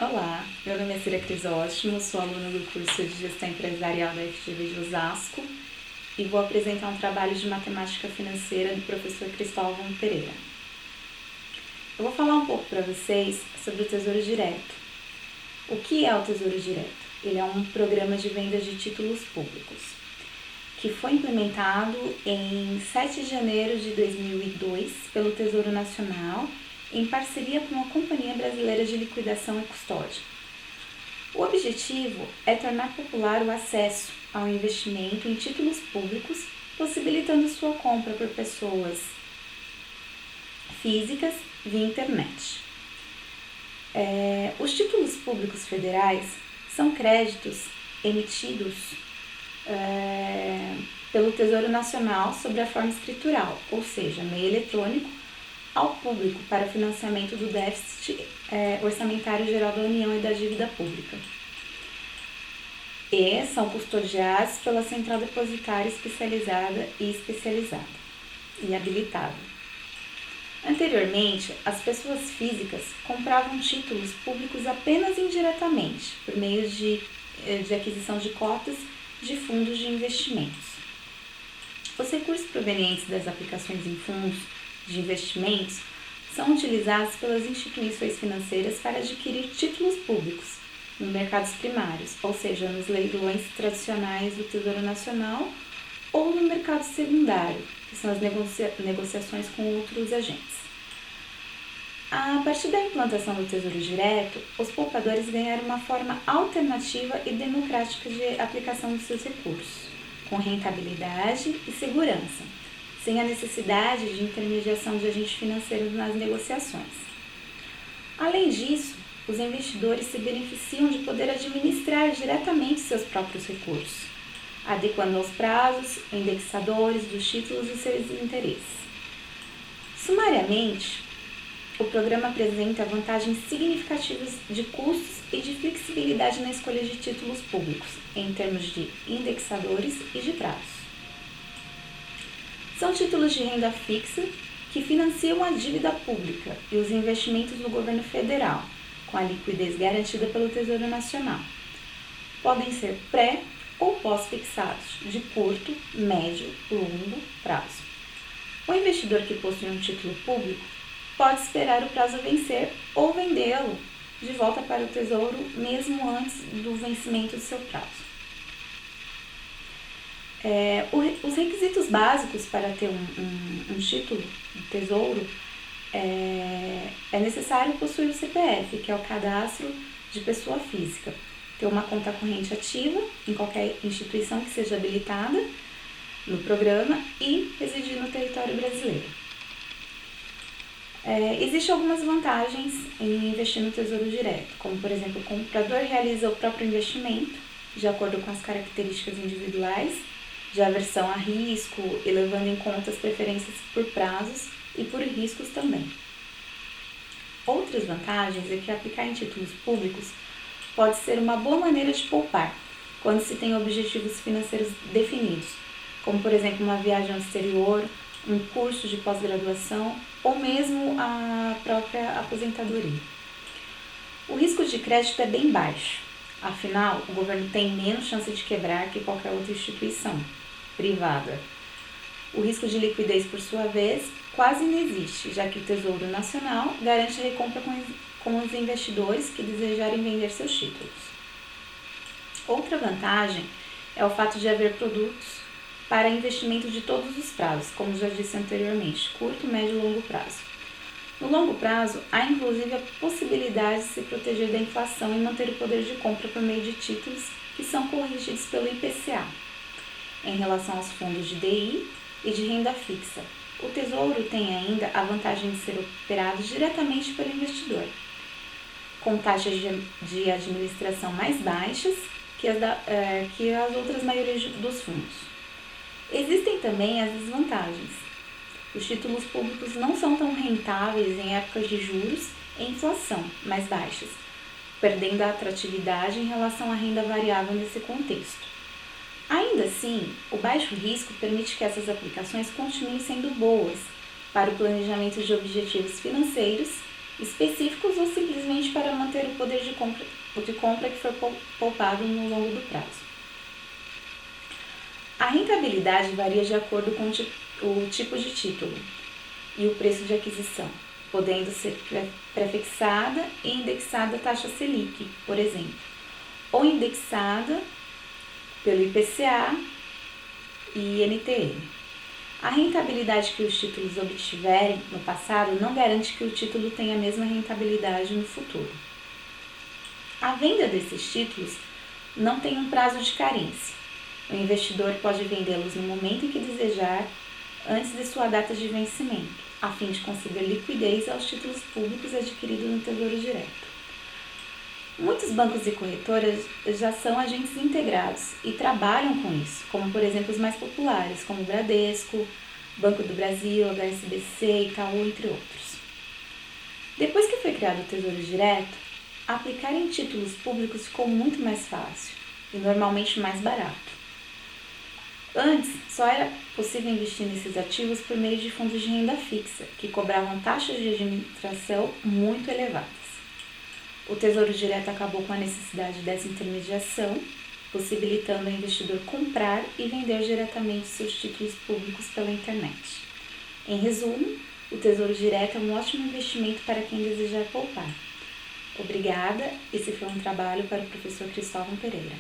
Olá, meu nome é Cira Crisóstomo, sou aluna do curso de Gestão Empresarial da FGV de Osasco e vou apresentar um trabalho de matemática financeira do professor Cristóvão Pereira. Eu vou falar um pouco para vocês sobre o Tesouro Direto. O que é o Tesouro Direto? Ele é um programa de venda de títulos públicos que foi implementado em 7 de janeiro de 2002 pelo Tesouro Nacional em parceria com a Companhia Brasileira de Liquidação e Custódia. O objetivo é tornar popular o acesso ao investimento em títulos públicos, possibilitando sua compra por pessoas físicas via internet. Os títulos públicos federais são créditos emitidos pelo Tesouro Nacional sob a forma escritural, ou seja, meio eletrônico, ao público para financiamento do déficit orçamentário geral da União e da dívida pública. E são custodiados pela Central Depositária Especializada e habilitada. Anteriormente, as pessoas físicas compravam títulos públicos apenas indiretamente, por meio de aquisição de cotas de fundos de investimentos. Os recursos provenientes das aplicações em fundos de investimentos são utilizados pelas instituições financeiras para adquirir títulos públicos nos mercados primários, ou seja, nos leilões tradicionais do Tesouro Nacional ou no mercado secundário, que são as negociações com outros agentes. A partir da implantação do Tesouro Direto, os poupadores ganharam uma forma alternativa e democrática de aplicação dos seus recursos, com rentabilidade e segurança, sem a necessidade de intermediação de agentes financeiros nas negociações. Além disso, os investidores se beneficiam de poder administrar diretamente seus próprios recursos, adequando aos prazos, indexadores dos títulos e seus interesses. Sumariamente, o programa apresenta vantagens significativas de custos e de flexibilidade na escolha de títulos públicos, em termos de indexadores e de prazos. São títulos de renda fixa que financiam a dívida pública e os investimentos do governo federal, com a liquidez garantida pelo Tesouro Nacional. Podem ser pré- ou pós-fixados, de curto, médio, longo prazo. O investidor que possui um título público pode esperar o prazo vencer ou vendê-lo de volta para o Tesouro mesmo antes do vencimento do seu prazo. Os requisitos básicos para ter um título do Tesouro é necessário possuir o CPF, que é o cadastro de pessoa física, ter uma conta corrente ativa em qualquer instituição que seja habilitada no programa e residir no território brasileiro. Existem algumas vantagens em investir no Tesouro Direto, como, por exemplo, o comprador realiza o próprio investimento de acordo com as características individuais, de aversão a risco e levando em conta as preferências por prazos e por riscos também. Outras vantagens é que aplicar em títulos públicos pode ser uma boa maneira de poupar, quando se tem objetivos financeiros definidos, como, por exemplo, uma viagem ao exterior, um curso de pós-graduação ou mesmo a própria aposentadoria. O risco de crédito é bem baixo, afinal, o governo tem menos chance de quebrar que qualquer outra instituição privada. O risco de liquidez, por sua vez, quase não existe, já que o Tesouro Nacional garante a recompra com os investidores que desejarem vender seus títulos. Outra vantagem é o fato de haver produtos para investimento de todos os prazos, como já disse anteriormente, curto, médio e longo prazo. No longo prazo, há inclusive a possibilidade de se proteger da inflação e manter o poder de compra por meio de títulos que são corrigidos pelo IPCA. Em relação aos fundos de DI e de renda fixa, o Tesouro tem ainda a vantagem de ser operado diretamente pelo investidor, com taxas de administração mais baixas que as outras maiorias dos fundos. Existem também as desvantagens. Os títulos públicos não são tão rentáveis em épocas de juros e inflação mais baixas, perdendo a atratividade em relação à renda variável nesse contexto. Ainda assim, o baixo risco permite que essas aplicações continuem sendo boas para o planejamento de objetivos financeiros específicos ou simplesmente para manter o poder de compra que for poupado no longo do prazo. A rentabilidade varia de acordo com o tipo de título e o preço de aquisição, podendo ser prefixada e indexada à taxa Selic, por exemplo, ou indexada pelo IPCA e INTN. A rentabilidade que os títulos obtiverem no passado não garante que o título tenha a mesma rentabilidade no futuro. A venda desses títulos não tem um prazo de carência. O investidor pode vendê-los no momento em que desejar, antes de sua data de vencimento, a fim de conceder liquidez aos títulos públicos adquiridos no Tesouro Direto. Muitos bancos e corretoras já são agentes integrados e trabalham com isso, como por exemplo os mais populares, como o Bradesco, Banco do Brasil, HSBC, Itaú, entre outros. Depois que foi criado o Tesouro Direto, aplicar em títulos públicos ficou muito mais fácil e normalmente mais barato. Antes, só era possível investir nesses ativos por meio de fundos de renda fixa, que cobravam taxas de administração muito elevadas. O Tesouro Direto acabou com a necessidade dessa intermediação, possibilitando ao investidor comprar e vender diretamente seus títulos públicos pela internet. Em resumo, o Tesouro Direto é um ótimo investimento para quem desejar poupar. Obrigada, esse foi um trabalho para o professor Cristóvão Pereira.